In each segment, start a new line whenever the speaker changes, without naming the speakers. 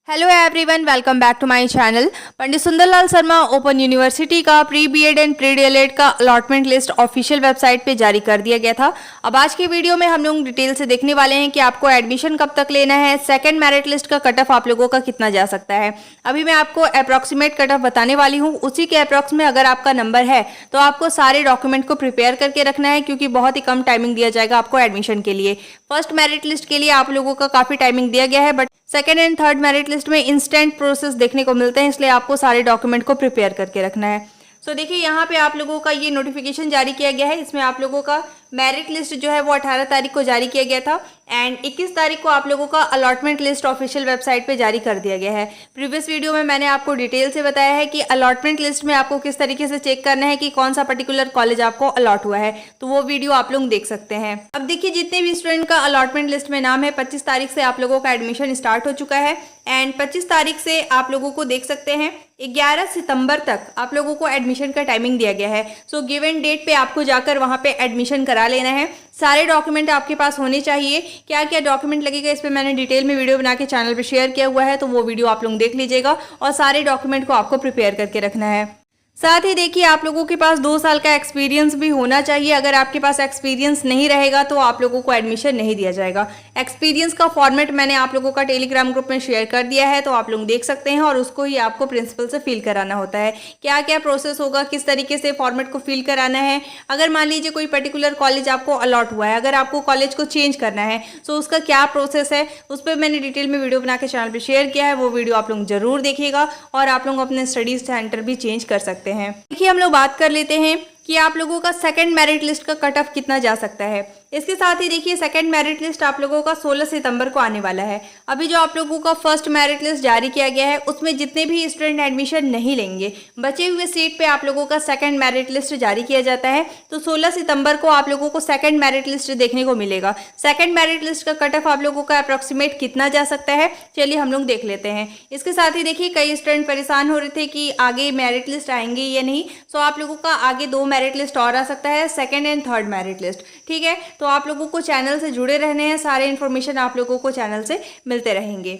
Hello everyone, welcome back to my channel. Pandit Sundarlal Sharma open university का pre BEd and pre DElEd का allotment list official website पे जारी कर दिया गया था। अब आज की वीडियो में हम लोग डिटेल से देखने वाले हैं कि आपको एडमिशन कब तक लेना है, सेकंड मेरिट लिस्ट का कट ऑफ आप लोगों का कितना जा सकता है। अभी मैं आपको अप्रॉक्सीमेट कट ऑफ बताने वाली हूँ। उसी के अप्रॉक्स में अगर आपका नंबर है तो आपको सारे डॉक्यूमेंट को प्रिपेयर करके रखना है, क्योंकि बहुत ही कम टाइमिंग दिया जाएगा आपको एडमिशन के लिए। फर्स्ट मेरिट लिस्ट के लिए आप लोगों का काफी टाइमिंग दिया गया है, but second and third merit list में इंस्टेंट प्रोसेस देखने को मिलते हैं, इसलिए आपको सारे डॉक्यूमेंट को प्रिपेयर करके रखना है। सो देखिए, यहाँ पे आप लोगों का ये नोटिफिकेशन जारी किया गया है। इसमें आप लोगों का मेरिट लिस्ट जो है वो 18 तारीख को जारी किया गया था एंड 21 तारीख को आप लोगों का अलॉटमेंट लिस्ट ऑफिशियल वेबसाइट पे जारी कर दिया गया है। प्रीवियस वीडियो में मैंने आपको डिटेल से बताया है कि अलॉटमेंट लिस्ट में आपको किस तरीके से चेक करना है कि कौन सा पर्टिकुलर कॉलेज आपको अलॉट हुआ है, तो वो वीडियो आप लोग देख सकते हैं। अब देखिए, जितने भी स्टूडेंट का अलॉटमेंट लिस्ट में नाम है, 25 तारीख से आप लोगों का एडमिशन स्टार्ट हो चुका है एंड 25 तारीख से आप लोगों को देख सकते हैं 11 सितंबर तक आप लोगों को एडमिशन का टाइमिंग दिया गया है। सो गिवन डेट पे आपको जाकर वहाँ पे एडमिशन करा लेना है। सारे डॉक्यूमेंट आपके पास होने चाहिए। क्या क्या डॉक्यूमेंट लगेगा इस पे मैंने डिटेल में वीडियो बना के चैनल पे शेयर किया हुआ है, तो वो वीडियो आप लोग देख लीजिएगा और सारे डॉक्यूमेंट को आपको प्रिपेयर करके रखना है। साथ ही देखिए, आप लोगों के पास 2 साल का एक्सपीरियंस भी होना चाहिए। अगर आपके पास एक्सपीरियंस नहीं रहेगा तो आप लोगों को एडमिशन नहीं दिया जाएगा। एक्सपीरियंस का फॉर्मेट मैंने आप लोगों का टेलीग्राम ग्रुप में शेयर कर दिया है, तो आप लोग देख सकते हैं और उसको ही आपको प्रिंसिपल से फिल कराना होता है। क्या क्या प्रोसेस होगा, किस तरीके से फॉर्मेट को फिल कराना है। अगर मान लीजिए कोई पर्टिकुलर कॉलेज आपको अलॉट हुआ है, अगर आपको कॉलेज को चेंज करना है तो उसका क्या प्रोसेस है, उस पर मैंने डिटेल में वीडियो बना के चैनल पर शेयर किया है। वो वीडियो आप लोग जरूर देखिएगा और आप लोग अपने स्टडी सेंटर भी चेंज कर सकते हैं। देखिए, हम लोग बात कर लेते हैं कि आप लोगों का सेकंड मेरिट लिस्ट का कट ऑफ कितना जा सकता है। इसके साथ ही देखिए, सेकंड मेरिट लिस्ट आप लोगों का 16 सितंबर को आने वाला है। अभी जो आप लोगों का फर्स्ट मेरिट लिस्ट जारी किया गया है उसमें जितने भी स्टूडेंट एडमिशन नहीं लेंगे, बचे हुए सीट पे आप लोगों का सेकंड मेरिट लिस्ट जारी किया जाता है। तो 16 सितंबर को आप लोगों को सेकंड मेरिट लिस्ट देखने को मिलेगा। सेकंड मेरिट लिस्ट का कट ऑफ आप लोगों का अप्रॉक्सीमेट कितना जा सकता है, चलिए हम लोग देख लेते हैं। इसके साथ ही देखिए, कई स्टूडेंट परेशान हो रहे थे कि आगे मेरिट लिस्ट आएंगे या नहीं। सो आप लोगों का आगे 2 मेरिट लिस्ट और आ सकता है, second and third merit list. ठीक है, तो आप लोगों को चैनल से जुड़े रहने हैं। सारे इन्फॉर्मेशन आप लोगों को चैनल से मिलते रहेंगे।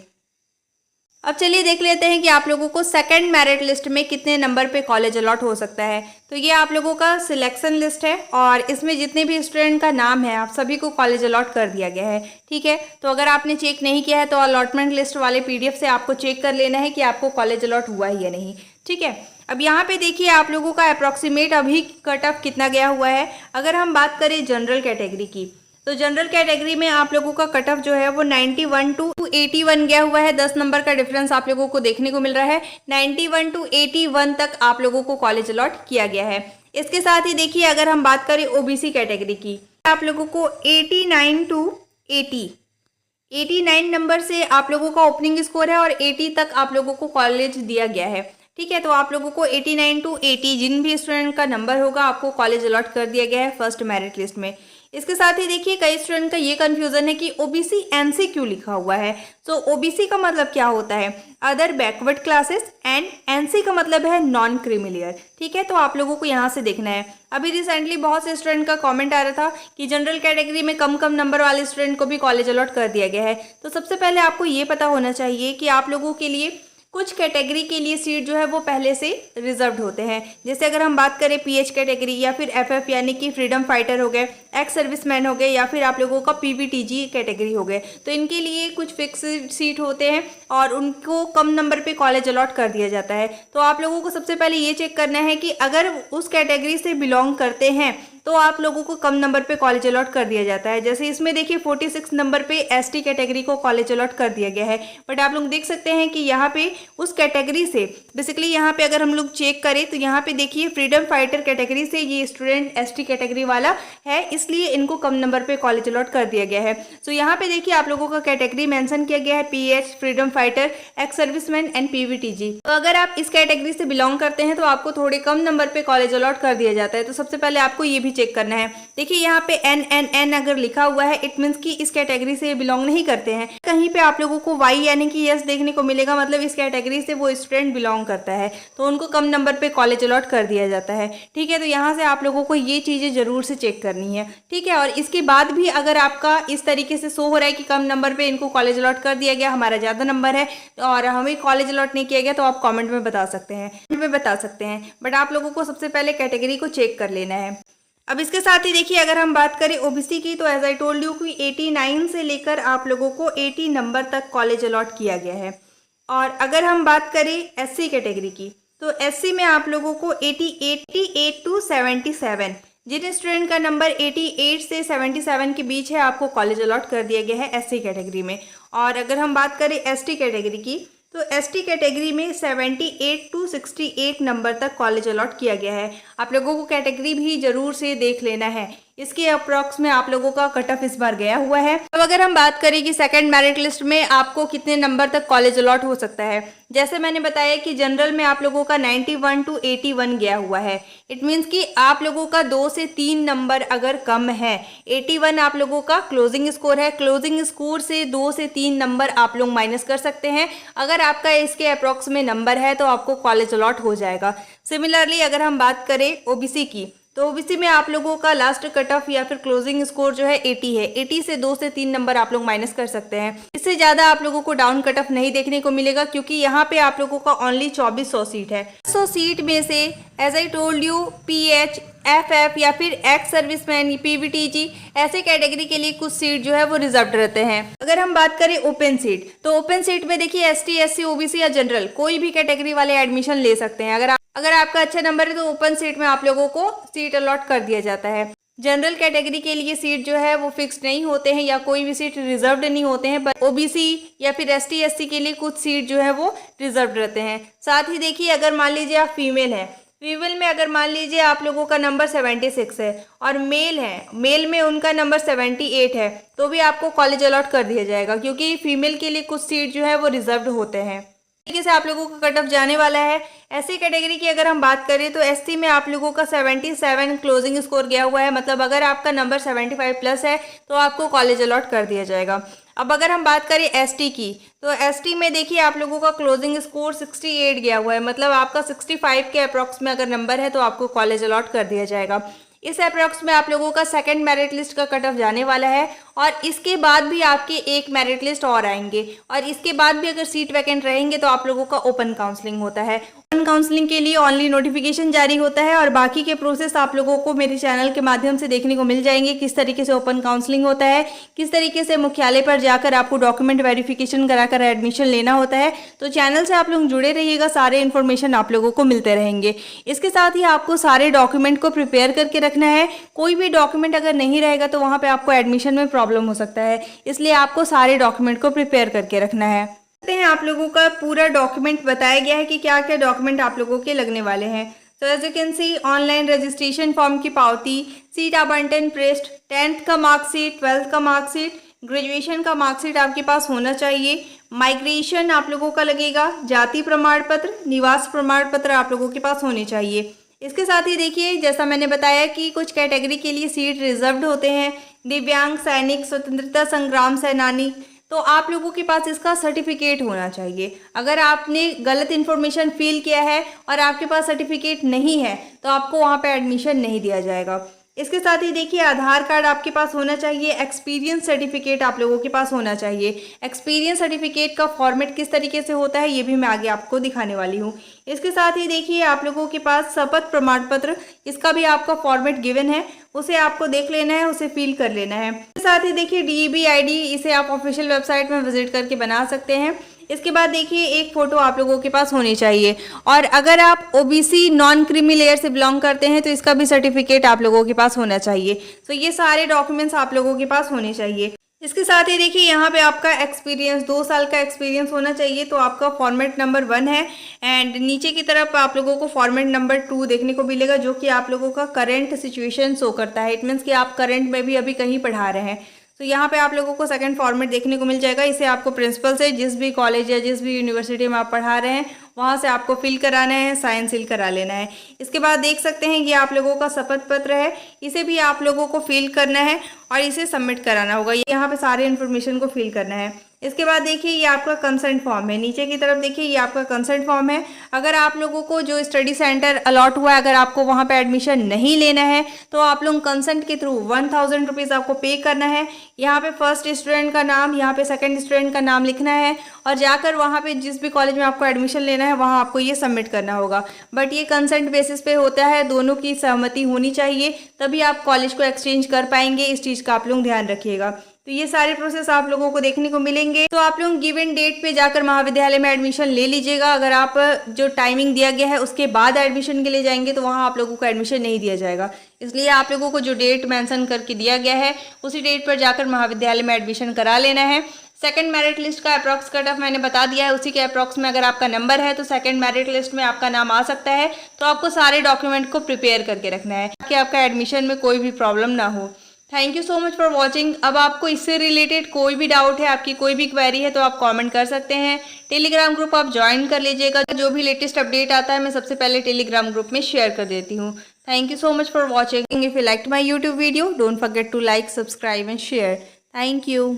अब चलिए देख लेते हैं कि आप लोगों को सेकंड मेरिट लिस्ट में कितने नंबर पे कॉलेज अलॉट हो सकता है। तो ये आप लोगों का सिलेक्शन लिस्ट है और इसमें जितने भी स्टूडेंट का नाम है आप सभी को कॉलेज अलॉट कर दिया गया है। ठीक है, तो अगर आपने चेक नहीं किया है तो अलॉटमेंट लिस्ट वाले PDF से आपको चेक कर लेना है कि आपको कॉलेज अलॉट हुआ है या नहीं। ठीक है, अब यहाँ पे देखिए, आप लोगों का अप्रॉक्सीमेट अभी कट ऑफ कितना गया हुआ है। अगर हम बात करें जनरल कैटेगरी की, तो जनरल कैटेगरी में आप लोगों का कट ऑफ जो है वो 91 टू 81 गया हुआ है। 10 नंबर का डिफरेंस आप लोगों को देखने को मिल रहा है। 91 टू 81 तक आप लोगों को कॉलेज अलॉट किया गया है। इसके साथ ही देखिए, अगर हम बात करें OBC कैटेगरी की, आप लोगों को 89 टू 89 नंबर से आप लोगों का ओपनिंग स्कोर है और 80 तक आप लोगों को कॉलेज दिया गया है। ठीक है, तो आप लोगों को 89 टू 80 जिन भी स्टूडेंट का नंबर होगा आपको कॉलेज अलॉट कर दिया गया है फर्स्ट मेरिट लिस्ट में। इसके साथ ही देखिए, कई स्टूडेंट का ये कंफ्यूजन है कि OBC NC क्यों लिखा हुआ है। सो OBC का मतलब क्या होता है, other backward classes, and NC का मतलब है नॉन क्रीमिलियर। ठीक है, तो आप लोगों को यहाँ से देखना है। अभी रिसेंटली बहुत से स्टूडेंट का कमेंट आ रहा था कि जनरल कैटेगरी में कम नंबर वाले स्टूडेंट को भी कॉलेज अलॉट कर दिया गया है। तो सबसे पहले आपको ये पता होना चाहिए कि आप लोगों के लिए कुछ कैटेगरी के लिए सीट जो है वो पहले से रिजर्व्ड होते हैं। जैसे अगर हम बात करें PH कैटेगरी या फिर FF यानी कि फ्रीडम फाइटर हो गए, एक्स सर्विसमैन हो गए, या फिर आप लोगों का PVTG कैटेगरी हो गए, तो इनके लिए कुछ फिक्स्ड सीट होते हैं और उनको कम नंबर पे कॉलेज अलॉट कर दिया जाता है। तो आप लोगों को सबसे पहले ये चेक करना है कि अगर उस कैटेगरी से बिलोंग करते हैं तो आप लोगों को कम नंबर पे कॉलेज अलॉट कर दिया जाता है। जैसे इसमें देखिए 46 नंबर पे ST कैटेगरी को कॉलेज अलॉट कर दिया गया है। बट आप लोग देख सकते हैं कि यहाँ पे उस कैटेगरी से बेसिकली यहाँ पे अगर हम लोग चेक करें तो यहाँ पे देखिए फ्रीडम फाइटर कैटेगरी से ये स्टूडेंट ST कैटेगरी वाला है, इसलिए इनको कम नंबर पे कॉलेज अलॉट कर दिया गया है। सो यहाँ पे देखिए आप लोगों का कैटेगरी मेंशन किया गया है, PH, freedom fighter, ex serviceman and PVTG। तो अगर आप इस कैटेगरी से बिलोंग करते हैं तो आपको थोड़े कम नंबर पे कॉलेज अलॉट कर दिया जाता है। तो सबसे पहले आपको ये भी चेक करना है। देखिए यहाँ पे NNN अगर लिखा हुआ है इट मीन्स कि इस कैटेगरी से बिलोंग नहीं करते हैं। कहीं पे आप लोगों को Y यानी कि यस देखने को मिलेगा, मतलब इस कैटेगरी से वो स्टूडेंट बिलोंग करता है, तो उनको कम नंबर पे कॉलेज अलॉट कर दिया जाता है। ठीक है, तो यहाँ से आप लोगों को ये चीज़ें ज़रूर से चेक करनी है। ठीक है, और इसके बाद भी अगर आपका इस तरीके से शो हो रहा है कि कम नंबर पे इनको कॉलेज अलॉट कर दिया गया, हमारा ज़्यादा नंबर है और हमें कॉलेज अलॉट नहीं किया गया, तो आप कमेंट में बता सकते हैं। बट आप लोगों को सबसे पहले कैटेगरी को चेक कर लेना है। अब इसके साथ ही देखिए अगर हम बात करें ओबीसी की, तो एज आई टोल्ड यू कि 89 से लेकर आप लोगों को 80 नंबर तक कॉलेज अलॉट किया गया है। और अगर हम बात करें एससी कैटेगरी की, तो एससी में आप लोगों को 88 टू 77, जिन स्टूडेंट का नंबर 88 से 77 के बीच है, आपको कॉलेज अलॉट कर दिया गया है एससी कैटेगरी में। और अगर हम बात करें एसटी कैटेगरी की, तो एसटी कैटेगरी में 78 टू 68 नंबर तक कॉलेज अलॉट किया गया है। आप लोगों को कैटेगरी भी जरूर से देख लेना है, इसके अप्रॉक्स में आप लोगों का कट ऑफ इस बार गया हुआ है। अब अगर हम बात करें कि सेकंड मेरिट लिस्ट में आपको कितने नंबर तक कॉलेज अलॉट हो सकता है, जैसे मैंने बताया कि जनरल में आप लोगों का 91 टू 81 गया हुआ है। इट मीन्स कि आप लोगों का 2 से 3 नंबर अगर कम है, 81 आप लोगों का क्लोजिंग स्कोर है, क्लोजिंग स्कोर से 2 से 3 नंबर आप लोग माइनस कर सकते हैं। अगर आपका इसके अप्रॉक्स में नंबर है तो आपको कॉलेज अलॉट हो जाएगा। सिमिलरली अगर हम बात करें ओबीसी की, तो ओबीसी में आप लोगों का लास्ट कट ऑफ या फिर क्लोजिंग स्कोर जो है 80 है। 80 से 2 से 3 नंबर आप लोग माइनस कर सकते हैं। इससे ज़्यादा आप लोगों को डाउन कट ऑफ नहीं देखने को मिलेगा, क्योंकि यहाँ पे आप लोगों का ओनली 2400 सीट है। 100 सीट में से as I told you PH, FF या फिर एक्स सर्विसमैन, PVTG ऐसे कैटेगरी के लिए कुछ सीट जो है वो रिजर्व रहते हैं। अगर हम बात करें ओपन सीट, तो ओपन सीट में देखिए ST, SC, OBC या जनरल कोई भी कैटेगरी वाले एडमिशन ले सकते हैं। अगर आपका अच्छा नंबर है तो ओपन सीट में आप लोगों को सीट अलॉट कर दिया जाता है। जनरल कैटेगरी के लिए सीट जो है वो फिक्स्ड नहीं होते हैं या कोई भी सीट रिजर्व्ड नहीं होते हैं, पर ओबीसी या फिर ST, SC के लिए कुछ सीट जो है वो रिजर्व्ड रहते हैं। साथ ही देखिए अगर मान लीजिए आप फीमेल हैं, फीमेल में अगर मान लीजिए आप लोगों का नंबर 76 है और मेल है, मेल में उनका नंबर 78 है, तो भी आपको कॉलेज अलॉट कर दिया जाएगा, क्योंकि फीमेल के लिए कुछ सीट जो है वो रिजर्व्ड होते हैं। तरीके से आप लोगों का कट ऑफ जाने वाला है। एससी कैटेगरी की अगर हम बात करें तो एससी में आप लोगों का 77 क्लोजिंग स्कोर गया हुआ है, मतलब अगर आपका नंबर 75 प्लस है तो आपको कॉलेज अलॉट कर दिया जाएगा। अब अगर हम बात करें एसटी की, तो एसटी में देखिए आप लोगों का क्लोजिंग स्कोर 68 गया हुआ है, मतलब आपका 65 के अप्रॉक्स में अगर नंबर है तो आपको कॉलेज अलॉट कर दिया जाएगा। इस अप्रॉक्स में आप लोगों का सेकंड मेरिट लिस्ट का कट ऑफ जाने वाला है और इसके बाद भी आपके एक मेरिट लिस्ट और आएंगे और इसके बाद भी अगर सीट वैकेंट रहेंगे तो आप लोगों का ओपन काउंसलिंग होता है। ओपन काउंसलिंग के लिए ऑनली नोटिफिकेशन जारी होता है और बाकी के प्रोसेस आप लोगों को मेरे चैनल के माध्यम से देखने को मिल जाएंगे, किस तरीके से ओपन काउंसलिंग होता है, किस तरीके से मुख्यालय पर जाकर आपको डॉक्यूमेंट वेरिफिकेशन कराकर एडमिशन लेना होता है। तो चैनल से आप लोग जुड़े रहिएगा, सारे इन्फॉर्मेशन आप लोगों को मिलते रहेंगे। इसके साथ ही आपको सारे डॉक्यूमेंट को प्रिपेयर करके रखना है। कोई भी डॉक्यूमेंट अगर नहीं रहेगा तो वहाँ पे आपको एडमिशन में प्रॉब्लम हो सकता है, इसलिए आपको सारे डॉक्यूमेंट को प्रिपेयर करके रखना है। हैं आप लोगों का पूरा डॉक्यूमेंट बताया गया है कि क्या क्या डॉक्यूमेंट आप लोगों के लगने वाले हैं। तो as you can see, online registration form की पावती, सीट आवंटन पृष्ठ, 10th का मार्कशीट, 12th का मार्कशीट, ग्रेजुएशन का मार्कशीट आपके पास होना चाहिए। माइग्रेशन आप लोगों का लगेगा, जाति प्रमाण पत्र, निवास प्रमाण पत्र आप लोगों के पास होने चाहिए। इसके साथ ही देखिए, जैसा मैंने बताया कि कुछ कैटेगरी के लिए सीट रिजर्व्ड होते हैं, दिव्यांग, सैनिक, स्वतंत्रता संग्राम सेनानी, तो आप लोगों के पास इसका सर्टिफिकेट होना चाहिए। अगर आपने गलत इन्फॉर्मेशन फिल किया है और आपके पास सर्टिफिकेट नहीं है तो आपको वहाँ पे एडमिशन नहीं दिया जाएगा। इसके साथ ही देखिए, आधार कार्ड आपके पास होना चाहिए, एक्सपीरियंस सर्टिफिकेट आप लोगों के पास होना चाहिए। एक्सपीरियंस सर्टिफिकेट का फॉर्मेट किस तरीके से होता है ये भी मैं आगे आपको दिखाने वाली हूँ। इसके साथ ही देखिए, आप लोगों के पास शपथ प्रमाण पत्र, इसका भी आपका फॉर्मेट गिवन है, उसे आपको देख लेना है, उसे फिल कर लेना है। इसके साथ ही देखिए, DEB ID, इसे आप ऑफिशियल वेबसाइट में विजिट करके बना सकते हैं। इसके बाद देखिए, एक फ़ोटो आप लोगों के पास होनी चाहिए और अगर आप OBC नॉन क्रीमी लेयर से बिलोंग करते हैं तो इसका भी सर्टिफिकेट आप लोगों के पास होना चाहिए। तो ये सारे डॉक्यूमेंट्स आप लोगों के पास होने चाहिए। इसके साथ ही देखिए, यहाँ पे आपका एक्सपीरियंस, 2 साल का एक्सपीरियंस होना चाहिए, तो आपका फॉर्मेट नंबर 1 है एंड नीचे की तरफ आप लोगों को फॉर्मेट नंबर 2 देखने को मिलेगा, जो कि आप लोगों का करंट सिचुएशन शो करता है। इट मीन्स कि आप करंट में भी अभी कहीं पढ़ा रहे हैं। तो यहाँ पे आप लोगों को सेकंड फॉर्मेट देखने को मिल जाएगा। इसे आपको प्रिंसिपल से जिस भी कॉलेज या जिस भी यूनिवर्सिटी में आप पढ़ा रहे हैं वहाँ से आपको फिल कराना है, साइन सील करा लेना है। इसके बाद देख सकते हैं ये आप लोगों का शपथ पत्र है, इसे भी आप लोगों को फिल करना है और इसे सबमिट कराना होगा। यहाँ पे सारे इन्फॉर्मेशन को फिल करना है। इसके बाद देखिए ये आपका कंसेंट फॉर्म है, नीचे की तरफ देखिए ये आपका कंसेंट फॉर्म है। अगर आप लोगों को जो स्टडी सेंटर अलॉट हुआ है अगर आपको वहाँ पे एडमिशन नहीं लेना है तो आप लोग कंसेंट के थ्रू 1000 रुपीज़ आपको पे करना है। यहाँ पे फर्स्ट स्टूडेंट का नाम, यहाँ पे सेकंड स्टूडेंट का नाम लिखना है और जाकर वहाँ पे जिस भी कॉलेज में आपको एडमिशन लेना है वहाँ आपको ये सबमिट करना होगा। बट ये कंसेंट बेसिस पे होता है, दोनों की सहमति होनी चाहिए तभी आप कॉलेज को एक्सचेंज कर पाएंगे। इस चीज़ का आप लोग ध्यान रखिएगा। तो ये सारे प्रोसेस आप लोगों को देखने को मिलेंगे। तो आप लोग गिवन डेट पे जाकर महाविद्यालय में एडमिशन ले लीजिएगा। अगर आप जो टाइमिंग दिया गया है उसके बाद एडमिशन के लिए जाएंगे तो वहाँ आप लोगों को एडमिशन नहीं दिया जाएगा। इसलिए आप लोगों को जो डेट मेंशन करके दिया गया है उसी डेट पर जाकर महाविद्यालय में एडमिशन करा लेना है। सेकंड मेरिट लिस्ट का अप्रॉक्स कट ऑफ मैंने बता दिया है, उसी के अप्रॉक्स में अगर आपका नंबर है तो सेकंड मेरिट लिस्ट में आपका नाम आ सकता है। तो आपको सारे डॉक्यूमेंट को प्रिपेयर करके रखना है कि आपका एडमिशन में कोई भी प्रॉब्लम ना हो। Thank you so much for watching. अब आपको इससे रिलेटेड कोई भी डाउट है, आपकी कोई भी क्वेरी है तो आप कमेंट कर सकते हैं। टेलीग्राम ग्रुप आप ज्वाइन कर लीजिएगा, जो भी लेटेस्ट अपडेट आता है मैं सबसे पहले टेलीग्राम ग्रुप में शेयर कर देती हूँ। Thank you so much for watching. If you like my YouTube video don't forget to like, subscribe and share. Thank you.